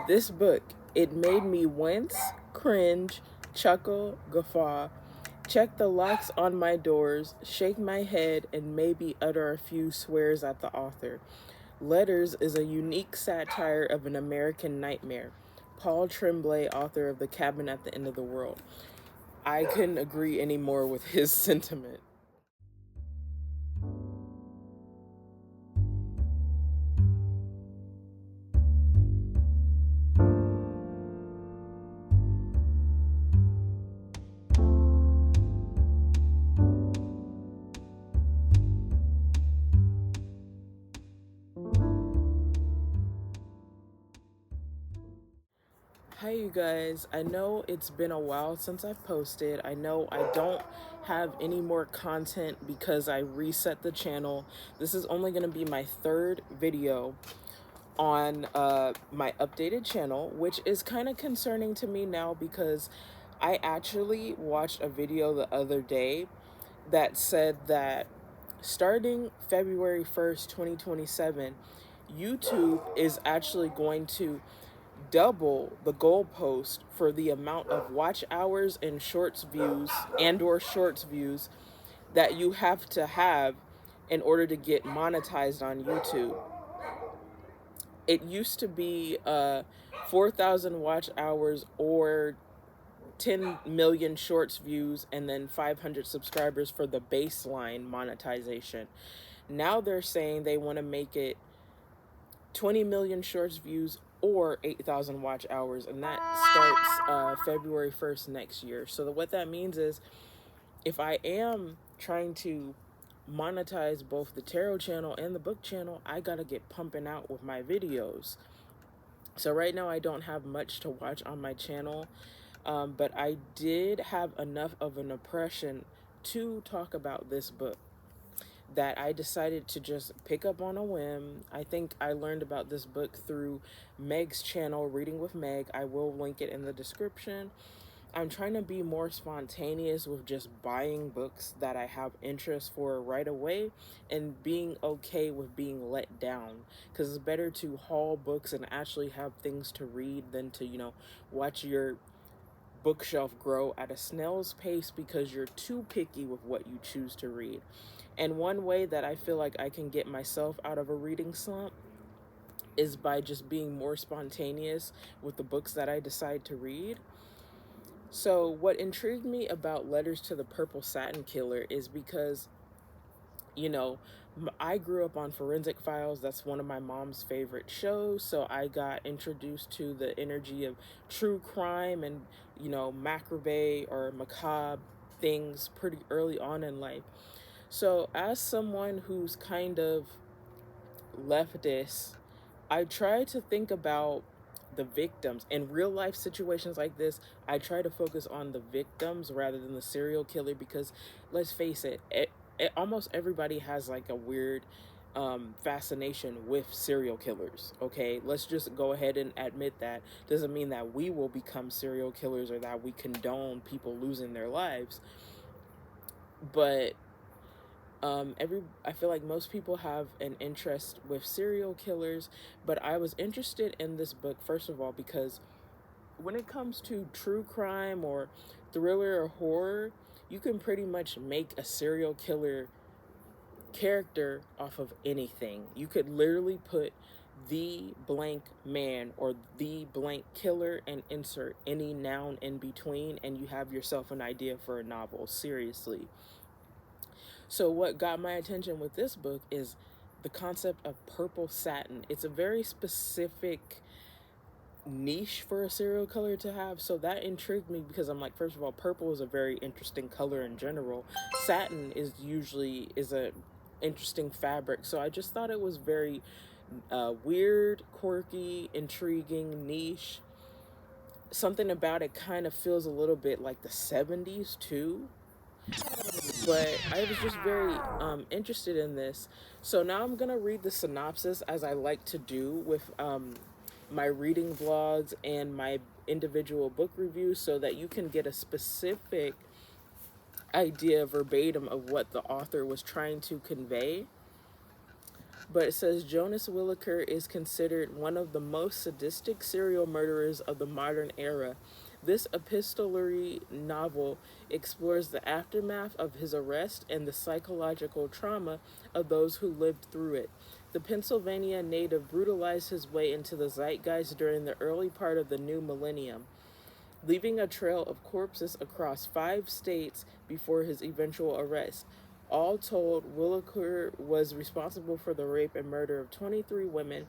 This book, it made me wince, cringe, chuckle, guffaw, check the locks on my doors, shake my head, and maybe utter a few swears at the author. Letters is a unique satire of an American nightmare. Paul Tremblay, author of The Cabin at the End of the World. I couldn't agree any more with his sentiment. Hi you guys, I know it's been a while since I've posted. I know I don't have any more content because I reset the channel. This is only going to be my third video on my updated channel, which is kind of concerning to me now because I actually watched a video the other day that said that starting February 1st, 2027, YouTube is actually going to double the goalpost for the amount of watch hours and shorts views that you have to have in order to get monetized on YouTube. It used to be 4,000 watch hours or 10 million shorts views and then 500 subscribers for the baseline monetization. Now they're saying they want to make it 20 million shorts views or 8,000 watch hours, and that starts February 1st next year. So what that means is if I am trying to monetize both the tarot channel and the book channel, I gotta get pumping out with my videos. So right now I don't have much to watch on my channel, but I did have enough of an impression to talk about this book that I decided to just pick up on a whim. I think I learned about this book through Meg's channel, Reading with Meg. I will link it in the description. I'm trying to be more spontaneous with just buying books that I have interest for right away and being okay with being let down, because it's better to haul books and actually have things to read than to, watch your bookshelf grow at a snail's pace because you're too picky with what you choose to read. And one way that I feel like I can get myself out of a reading slump is by just being more spontaneous with the books that I decide to read. So what intrigued me about Letters to the Purple Satin Killer is because, I grew up on Forensic Files. That's one of my mom's favorite shows. So I got introduced to the energy of true crime and, macabre or macabre things pretty early on in life. So as someone who's kind of leftist, I try to think about the victims. In real life situations like this, I try to focus on the victims rather than the serial killer because, let's face it, almost everybody has like a weird fascination with serial killers. Okay, let's just go ahead and admit that. Doesn't mean that we will become serial killers or that we condone people losing their lives, but I feel like most people have an interest with serial killers, but I was interested in this book first of all because when it comes to true crime or thriller or horror, you can pretty much make a serial killer character off of anything. You could literally put the blank man or the blank killer and insert any noun in between and you have yourself an idea for a novel. Seriously. So what got my attention with this book is the concept of purple satin. It's a very specific niche for a serial killer to have, so that intrigued me because I'm like, first of all, purple is a very interesting color in general. Satin is a interesting fabric, so I just thought it was very weird, quirky, intriguing, niche. Something about it kind of feels a little bit like the 70s too. But I was just very interested in this. So now I'm going to read the synopsis as I like to do with my reading vlogs and my individual book reviews so that you can get a specific idea verbatim of what the author was trying to convey. But it says Jonas Williker is considered one of the most sadistic serial murderers of the modern era. This epistolary novel explores the aftermath of his arrest and the psychological trauma of those who lived through it. The Pennsylvania native brutalized his way into the zeitgeist during the early part of the new millennium, leaving a trail of corpses across 5 states before his eventual arrest. All told, Williker was responsible for the rape and murder of 23 women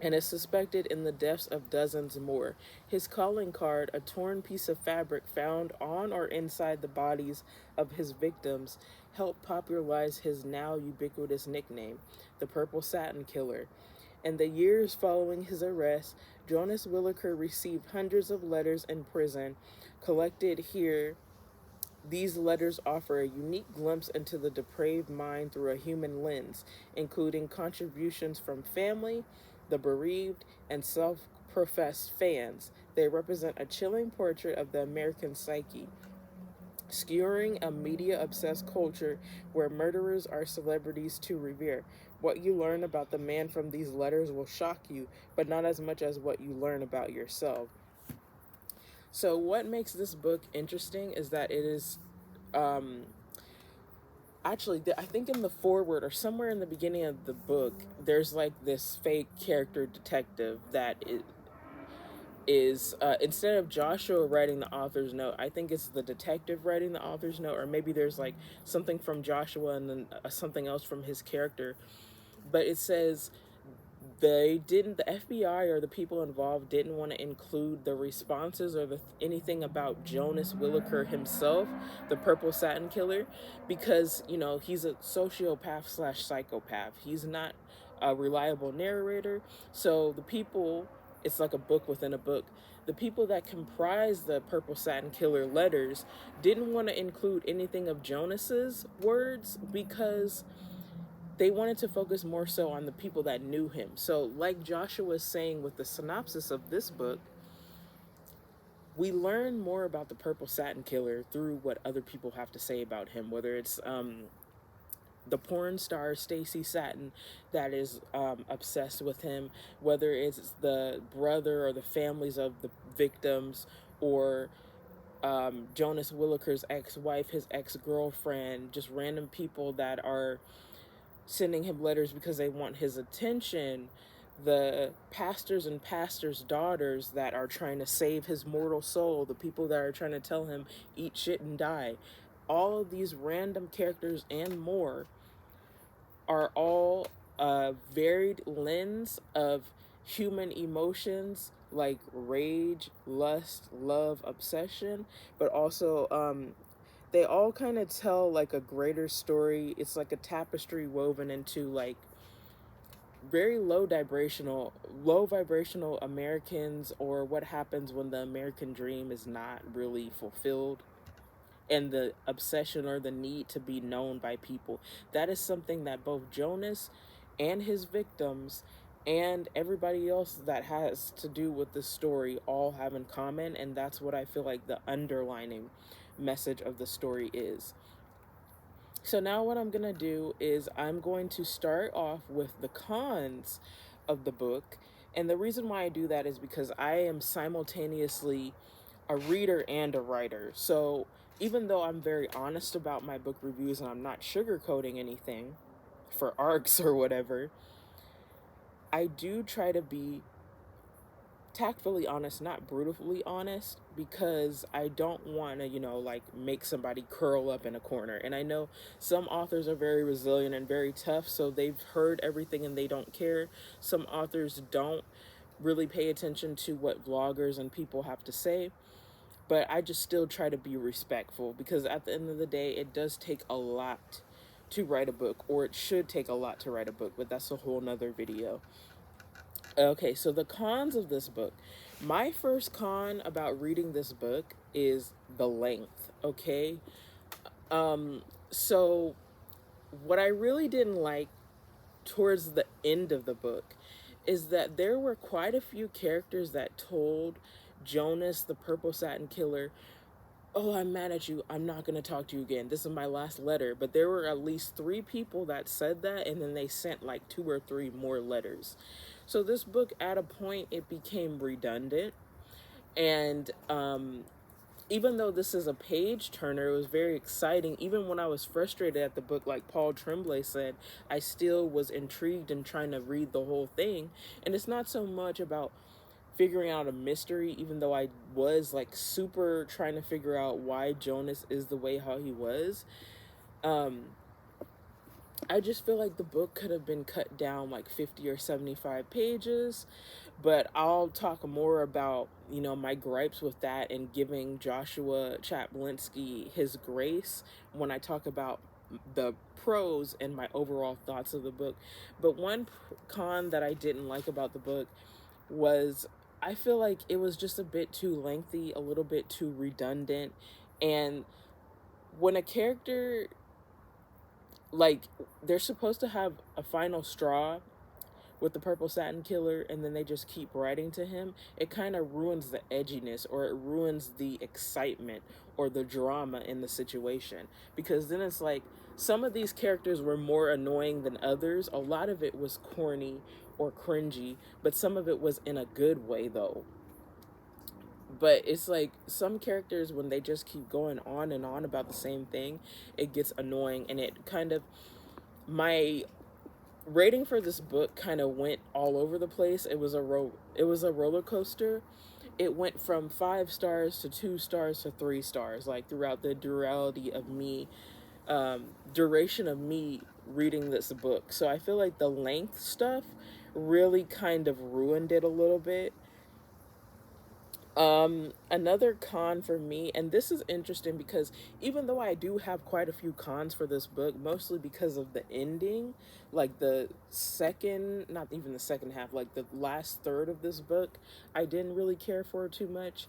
and is suspected in the deaths of dozens more. His calling card, a torn piece of fabric found on or inside the bodies of his victims, helped popularize his now ubiquitous nickname, the Purple Satin Killer. In the years following his arrest, Jonas Williker received hundreds of letters in prison. Collected here, these letters offer a unique glimpse into the depraved mind through a human lens, including contributions from family, the bereaved, and self-professed fans. They represent a chilling portrait of the American psyche, skewering a media-obsessed culture where murderers are celebrities to revere. What you learn about the man from these letters will shock you, but not as much as what you learn about yourself. So what makes this book interesting is that it is actually, I think in the foreword or somewhere in the beginning of the book, there's like this fake character detective that is instead of Joshua writing the author's note, I think it's the detective writing the author's note, or maybe there's like something from Joshua and then something else from his character. But it says the FBI or the people involved didn't want to include the responses or anything about Jonas Williker himself, the Purple Satin Killer, because he's a sociopath slash psychopath. He's not a reliable narrator. So the people, it's like a book within a book. The people that comprise the Purple Satin Killer letters didn't want to include anything of Jonas's words because they wanted to focus more so on the people that knew him. So like Joshua was saying with the synopsis of this book, we learn more about the Purple Satin Killer through what other people have to say about him, whether it's the porn star Stacy Satin that is obsessed with him, whether it's the brother or the families of the victims, or Jonas Williker's ex-wife, his ex-girlfriend, just random people that are sending him letters because they want his attention, the pastors and pastors' daughters that are trying to save his mortal soul, the people that are trying to tell him eat shit and die. All of these random characters and more are all a varied lens of human emotions like rage, lust, love, obsession, but also they all kind of tell like a greater story. It's like a tapestry woven into like very low vibrational Americans, or what happens when the American dream is not really fulfilled, and the obsession or the need to be known by people. That is something that both Jonas and his victims and everybody else that has to do with the story all have in common, and that's what I feel like the underlining message of the story is. So now what I'm gonna do is I'm going to start off with the cons of the book. And the reason why I do that is because I am simultaneously a reader and a writer. So even though I'm very honest about my book reviews and I'm not sugarcoating anything for arcs or whatever, I do try to be tactfully honest, not brutally honest, because I don't want to, like make somebody curl up in a corner. And I know some authors are very resilient and very tough, so they've heard everything and they don't care. Some authors don't really pay attention to what vloggers and people have to say. But I just still try to be respectful, because at the end of the day, it does take a lot to write a book, or it should take a lot to write a book, but that's a whole nother video. Okay, so the cons of this book. My first con about reading this book is the length, okay? So what I really didn't like towards the end of the book is that there were quite a few characters that told Jonas, the Purple Satin Killer, oh, I'm mad at you, I'm not going to talk to you again, this is my last letter. But there were at least 3 people that said that, and then they sent like 2 or 3 more letters. So this book, at a point, it became redundant. And even though this is a page turner, it was very exciting. Even when I was frustrated at the book, like Paul Tremblay said, I still was intrigued and trying to read the whole thing. And it's not so much about figuring out a mystery, even though I was like super trying to figure out why Jonas is the way how he was. um I just feel like the book could have been cut down like 50 or 75 pages. But I'll talk more about, my gripes with that and giving Joshua Chaplinsky his grace when I talk about the pros and my overall thoughts of the book. But one con that I didn't like about the book was, I feel like it was just a bit too lengthy, a little bit too redundant. And when a character, like, they're supposed to have a final straw with the purple satin killer, and then they just keep writing to him, it kind of ruins the edginess, or it ruins the excitement or the drama in the situation. Because then it's like, some of these characters were more annoying than others. A lot of it was corny or cringy, but some of it was in a good way though. But it's like, some characters, when they just keep going on and on about the same thing, it gets annoying. And it kind of, my rating for this book kind of went all over the place. It was a roller coaster. It went from 5 stars to 2 stars to 3 stars, like throughout the duration of me reading this book. So I feel like the length stuff really kind of ruined it a little bit. Another con for me, and this is interesting because even though I do have quite a few cons for this book, mostly because of the ending, like the second, not even the second half, like the last third of this book, I didn't really care for too much.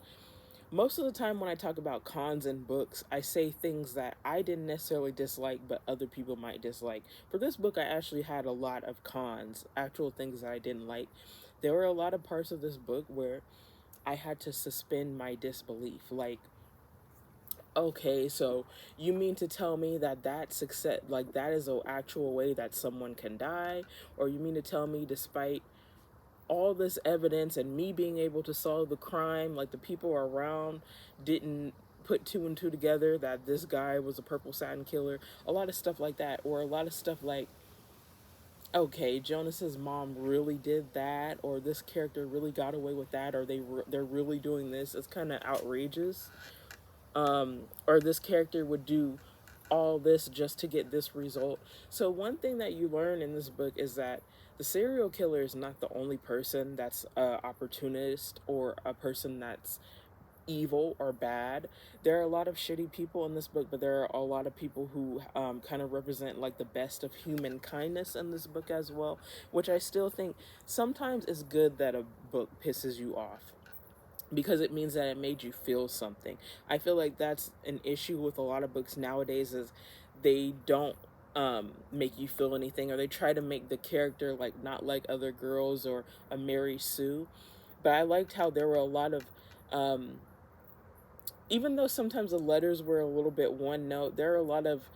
Most of the time when I talk about cons in books, I say things that I didn't necessarily dislike, but other people might dislike. For this book, I actually had a lot of cons, actual things that I didn't like. There were a lot of parts of this book where I had to suspend my disbelief. Like, okay, so you mean to tell me that success, like that is an actual way that someone can die? Or you mean to tell me, despite all this evidence and me being able to solve the crime, like the people around didn't put 2 and 2 together, that this guy was a purple satin killer? A lot of stuff like that. Or a lot of stuff like, okay, Jonas's mom really did that, or this character really got away with that, or they're really doing this. It's kind of outrageous. Or this character would do all this just to get this result. So one thing that you learn in this book is that the serial killer is not the only person that's a opportunist or a person that's evil or bad. There are a lot of shitty people in this book, but there are a lot of people who kind of represent like the best of human kindness in this book as well, which I still think sometimes it's good that a book pisses you off, because it means that it made you feel something. I feel like that's an issue with a lot of books nowadays, is they don't make you feel anything, or they try to make the character like not like other girls or a Mary Sue. But I liked how there were a lot of even though sometimes the letters were a little bit one note, there are a lot of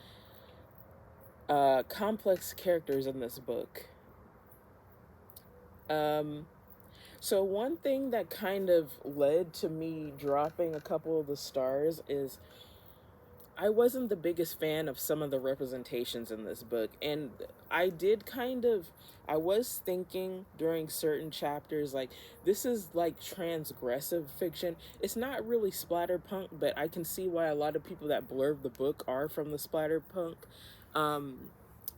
complex characters in this book. So one thing that kind of led to me dropping a couple of the stars is I wasn't the biggest fan of some of the representations in this book. And I was thinking during certain chapters, like, this is like transgressive fiction. It's not really splatterpunk, but I can see why a lot of people that blurb the book are from the splatterpunk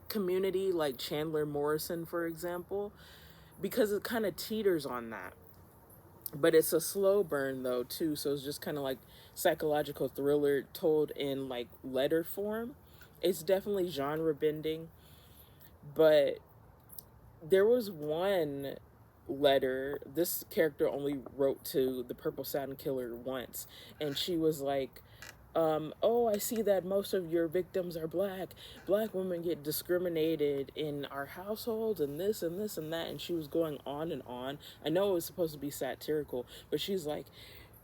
community, like Chandler Morrison, for example, because it kind of teeters on that. But it's a slow burn though too, so it's just kind of like psychological thriller told in like letter form. It's definitely genre bending, but there was one letter, this character only wrote to the purple satin killer once, and she was like, oh, I see that most of your victims are black. Black women get discriminated in our households, and this and this and that. And she was going on and on. I know it was supposed to be satirical, but she's like,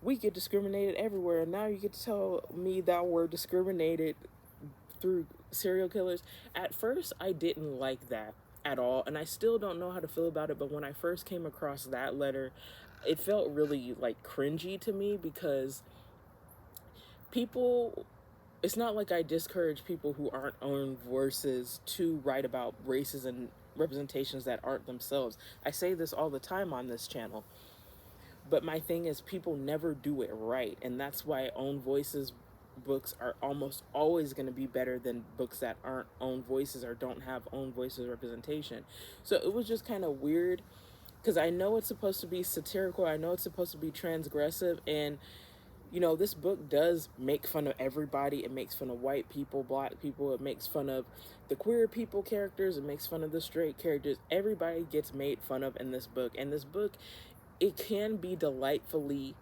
we get discriminated everywhere, and now you get to tell me that we're discriminated through serial killers. At first, I didn't like that at all, and I still don't know how to feel about it. But when I first came across that letter, it felt really like cringy to me, because people, it's not like I discourage people who aren't own voices to write about races and representations that aren't themselves. I say this all the time on this channel. But my thing is, people never do it right, and that's why own voices books are almost always going to be better than books that aren't own voices or don't have own voices representation. So it was just kind of weird, because I know it's supposed to be satirical, I know it's supposed to be transgressive, and this book does make fun of everybody. It makes fun of white people, black people, it makes fun of the queer people characters, it makes fun of the straight characters. Everybody gets made fun of in this book, and this book, it can be delightfully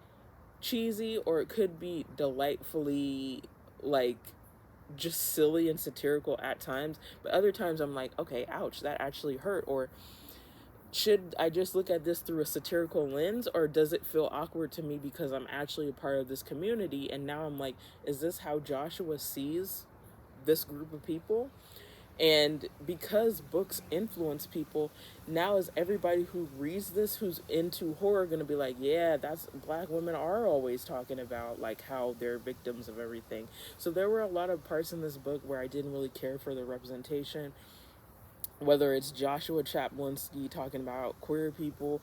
cheesy, or it could be delightfully, like, just silly and satirical at times. But other times I'm like, okay, ouch, that actually hurt. Or should I just look at this through a satirical lens, or does it feel awkward to me because I'm actually a part of this community? And now I'm like, is this how Joshua sees this group of people? And because books influence people, now is everybody who reads this, who's into horror, going to be like, yeah, that's, black women are always talking about like how they're victims of everything. So there were a lot of parts in this book where I didn't really care for the representation, whether it's Joshua Chaplinsky talking about queer people,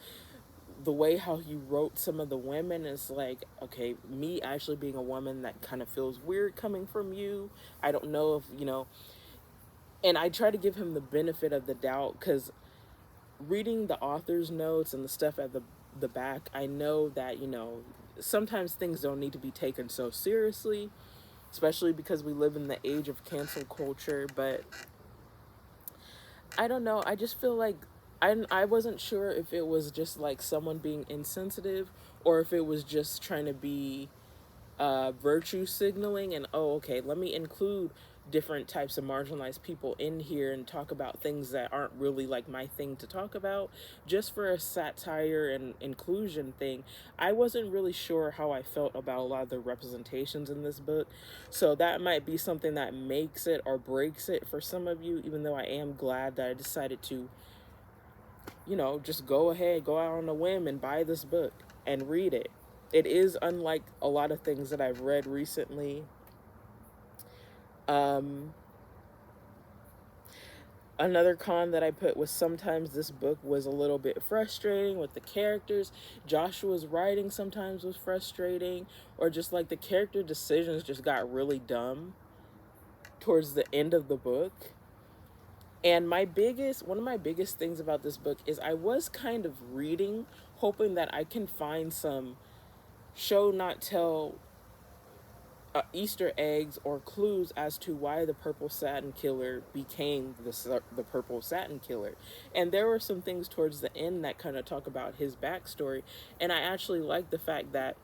the way how he wrote some of the women is like, okay, me actually being a woman, that kind of feels weird coming from you. I don't know if, and I try to give him the benefit of the doubt, because reading the author's notes and the stuff at the back, I know that, sometimes things don't need to be taken so seriously, especially because we live in the age of cancel culture. But I don't know, I just feel like I wasn't sure if it was just like someone being insensitive, or if it was just trying to be virtue signaling, and, oh, okay, let me include different types of marginalized people in here and talk about things that aren't really like my thing to talk about, just for a satire and inclusion thing. I wasn't really sure how I felt about a lot of the representations in this book, so that might be something that makes it or breaks it for some of you, even though I am glad that I decided to, just go ahead, go out on a whim and buy this book and read it. It is unlike a lot of things that I've read recently. Another con that I put was sometimes this book was a little bit frustrating with the characters. Joshua's writing sometimes was frustrating, or just like the character decisions just got really dumb towards the end of the book. And one of my biggest things about this book is I was kind of reading, hoping that I can find some show not tell Easter eggs or clues as to why the Purple Satin Killer became the Purple Satin Killer. And there were some things towards the end that kind of talk about his backstory. And I actually like the fact that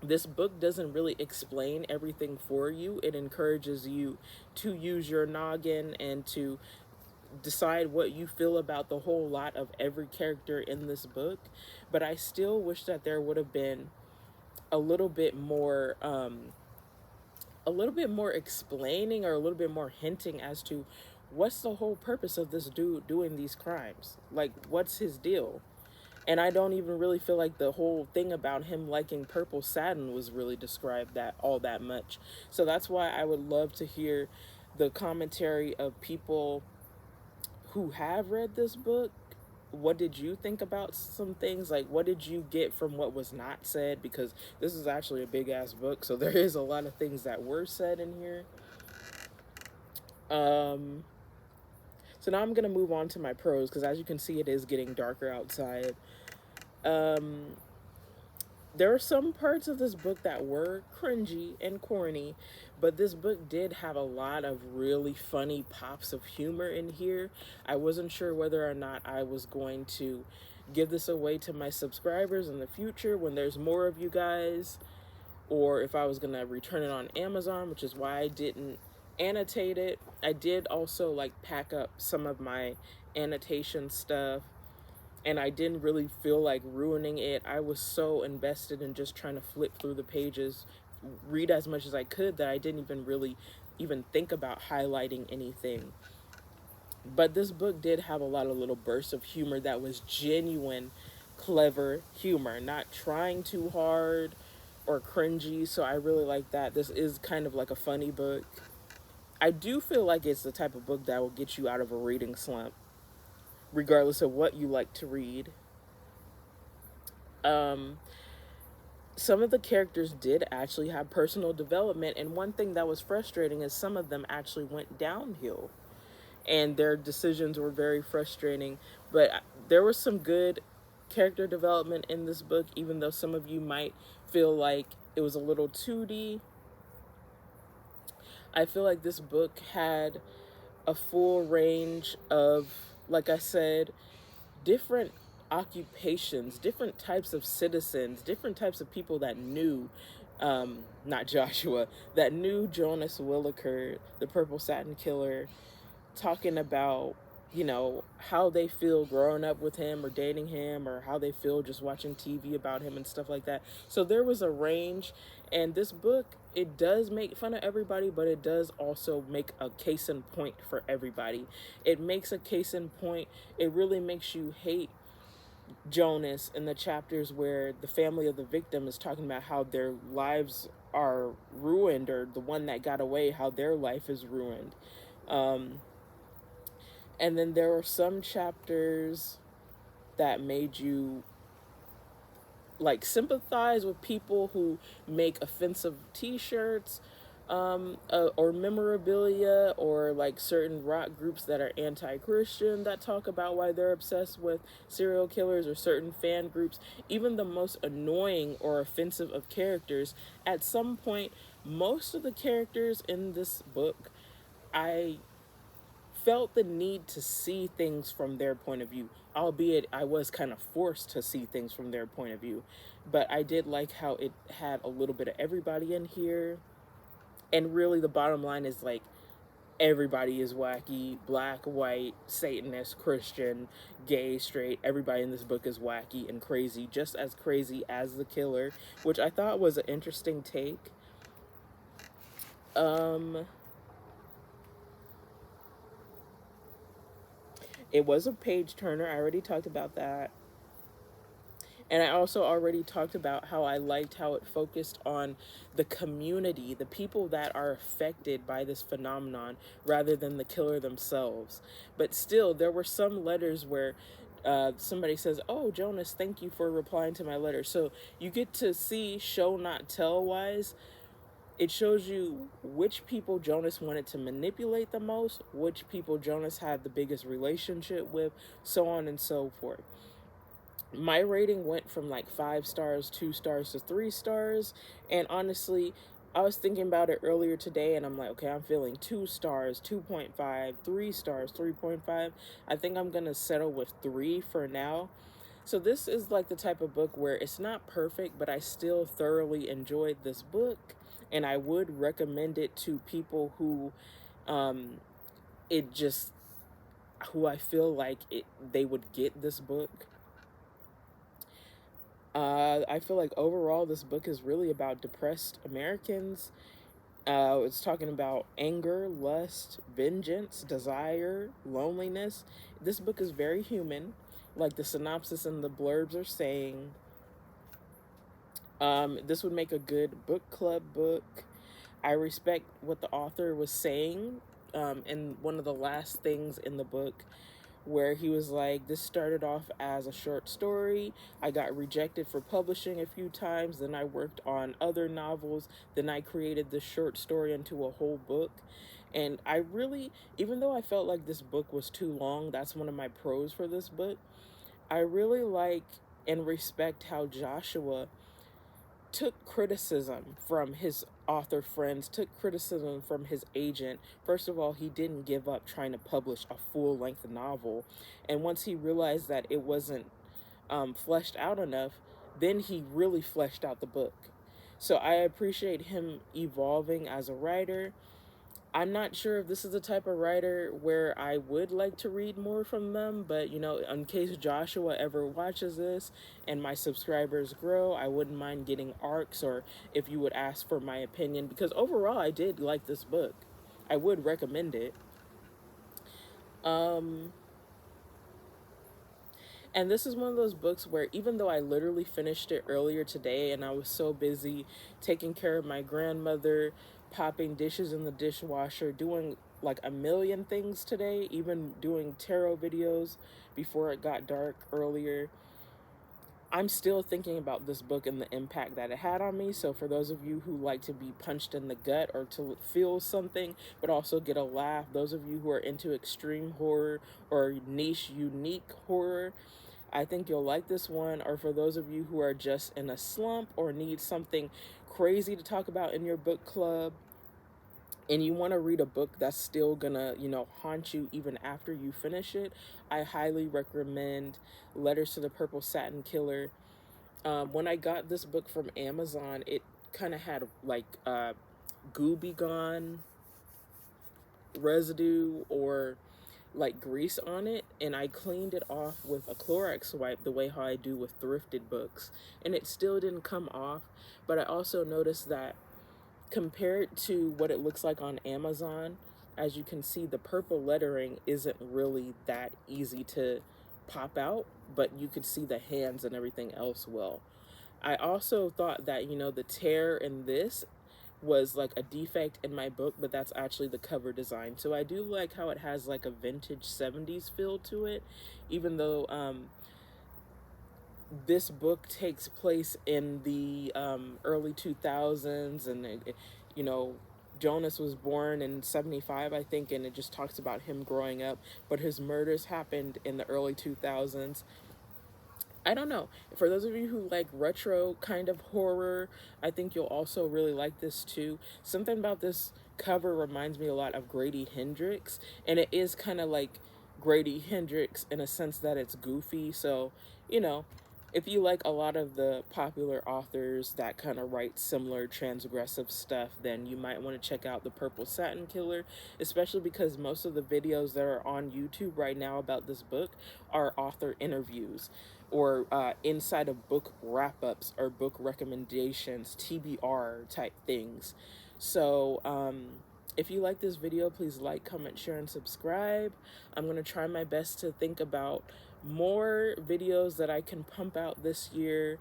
this book doesn't really explain everything for you. It encourages you to use your noggin and to decide what you feel about the whole lot of every character in this book. But I still wish that there would have been a little bit more explaining, or a little bit more hinting as to what's the whole purpose of this dude doing these crimes. Like, what's his deal? And I don't even really feel like the whole thing about him liking purple satin was really described that much. So that's why I would love to hear the commentary of people who have read this book. What did you think about some things? Like, what did you get from what was not said? Because this is actually a big ass book, so there is a lot of things that were said in here. So now I'm gonna move on to my pros, because as you can see, it is getting darker outside. There are some parts of this book that were cringy and corny, but this book did have a lot of really funny pops of humor in here. I wasn't sure whether or not I was going to give this away to my subscribers in the future when there's more of you guys, or if I was going to return it on Amazon, which is why I didn't annotate it. I did also like pack up some of my annotation stuff and I didn't really feel like ruining it. I was so invested in just trying to flip through the pages, read as much as I could, that I didn't even really even think about highlighting anything. But this book did have a lot of little bursts of humor that was genuine, clever humor, not trying too hard or cringy. So I really like that. This is kind of like a funny book. I do feel like it's the type of book that will get you out of a reading slump, regardless of what you like to read. Um, some of the characters did actually have personal development, and one thing that was frustrating is some of them actually went downhill, and their decisions were very frustrating. But there was some good character development in this book, even though some of you might feel like it was a little 2D. I feel like this book had a full range of, like I said, different occupations, different types of citizens, different types of people that knew, not Joshua, that knew Jonas Williker, the Purple Satin Killer, talking about, how they feel growing up with him or dating him, or how they feel just watching TV about him and stuff like that. So there was a range, and this book, it does make fun of everybody, but it does also make a case in point for everybody. It makes a case in point. It really makes you hate Jonas in the chapters where the family of the victim is talking about how their lives are ruined, or the one that got away, how their life is ruined. And then there were some chapters that made you like sympathize with people who make offensive t-shirts, or memorabilia, or like certain rock groups that are anti-Christian that talk about why they're obsessed with serial killers, or certain fan groups. Even the most annoying or offensive of characters, at some point, most of the characters in this book, I felt the need to see things from their point of view, albeit I was kind of forced to see things from their point of view. But I did like how it had a little bit of everybody in here. And really, the bottom line is like, everybody is wacky: black, white, Satanist, Christian, gay, straight. Everybody in this book is wacky and crazy, just as crazy as the killer, which I thought was an interesting take. It was a page turner. I already talked about that. And I also already talked about how I liked how it focused on the community, the people that are affected by this phenomenon, rather than the killer themselves. But still, there were some letters where somebody says, "Oh, Jonas, thank you for replying to my letter." So you get to see, show not tell wise. It shows you which people Jonas wanted to manipulate the most, which people Jonas had the biggest relationship with, so on and so forth. My rating went from like 5 stars, 2 stars to 3 stars. And honestly, I was thinking about it earlier today, and I'm like, okay, I'm feeling 2 stars, 2.5, 3 stars, 3.5. I think I'm going to settle with 3 for now. So this is like the type of book where it's not perfect, but I still thoroughly enjoyed this book. And I would recommend it to people who, it just, who I feel like they would get this book. I feel like overall this book is really about depressed Americans. It's talking about anger, lust, vengeance, desire, loneliness. This book is very human, like the synopsis and the blurbs are saying. This would make a good book club book. I respect what the author was saying in one of the last things in the book, where he was like, this started off as a short story. I got rejected for publishing a few times. Then I worked on other novels. Then I created this short story into a whole book. And I really, even though I felt like this book was too long, that's one of my pros for this book. I really like and respect how Joshua took criticism from his author friends, took criticism from his agent. First of all, he didn't give up trying to publish a full-length novel. And once he realized that it wasn't fleshed out enough, then he really fleshed out the book. So I appreciate him evolving as a writer. I'm not sure if this is the type of writer where I would like to read more from them, but you know, in case Joshua ever watches this and my subscribers grow, I wouldn't mind getting arcs, or if you would ask for my opinion, because overall I did like this book. I would recommend it. Um, and this is one of those books where, even though I literally finished it earlier today and I was so busy taking care of my grandmother, popping dishes in the dishwasher, doing like a million things today, even doing tarot videos before it got dark earlier, I'm still thinking about this book and the impact that it had on me. So for those of you who like to be punched in the gut or to feel something but also get a laugh, those of you who are into extreme horror or niche unique horror, I think you'll like this one. Or for those of you who are just in a slump or need something crazy to talk about in your book club, and you want to read a book that's still gonna, you know, haunt you even after you finish it, I highly recommend Letters to the Purple Satin Killer. When I got this book from Amazon, it kind of had like Gooby Gone residue or like grease on it, and I cleaned it off with a Clorox wipe the way how I do with thrifted books, and it still didn't come off. But I also noticed that compared to what it looks like on Amazon, as you can see, the purple lettering isn't really that easy to pop out, but you could see the hands and everything else well. I also thought that, you know, the tear in this was like a defect in my book, but that's actually the cover design. So I do like how it has like a vintage 70s feel to it, even though this book takes place in the early 2000s, and you know, Jonas was born in 75, I think, and it just talks about him growing up, but his murders happened in the early 2000s. I don't know. For those of you who like retro kind of horror, I think you'll also really like this too. Something about this cover reminds me a lot of Grady Hendrix, and it is kind of like Grady Hendrix in a sense that it's goofy. So, you know, if you like a lot of the popular authors that kind of write similar transgressive stuff, then you might want to check out The Purple Satin Killer, especially because most of the videos that are on YouTube right now about this book are author interviews, or inside of book wrap-ups or book recommendations, TBR type things. So if you like this video, please like, comment, share, and subscribe. I'm going to try my best to think about more videos that I can pump out this year.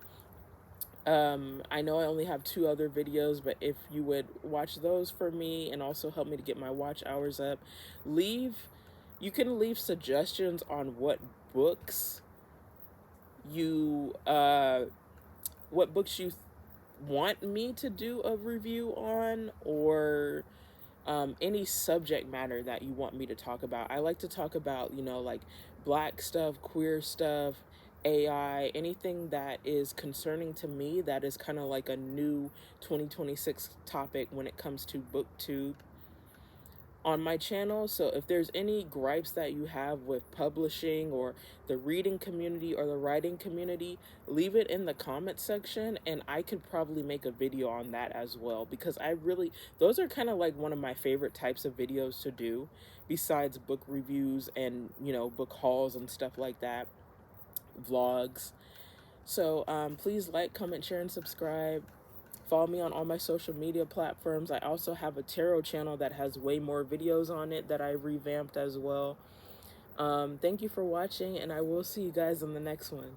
I know I only have 2 other videos, but if you would watch those for me and also help me to get my watch hours up, you can leave suggestions on you what books you want me to do a review on, or any subject matter that you want me to talk about. I like to talk about, you know, like black stuff, queer stuff, AI, anything that is concerning to me that is kind of like a new 2026 topic when it comes to BookTube on my channel. So if there's any gripes that you have with publishing or the reading community or the writing community, leave it in the comment section and I could probably make a video on that as well, because those are kind of like one of my favorite types of videos to do besides book reviews and, you know, book hauls and stuff like that, vlogs. So please like, comment, share, and subscribe. Follow me on all my social media platforms. I also have a tarot channel that has way more videos on it that I revamped as well. Thank you for watching, and I will see you guys in the next one.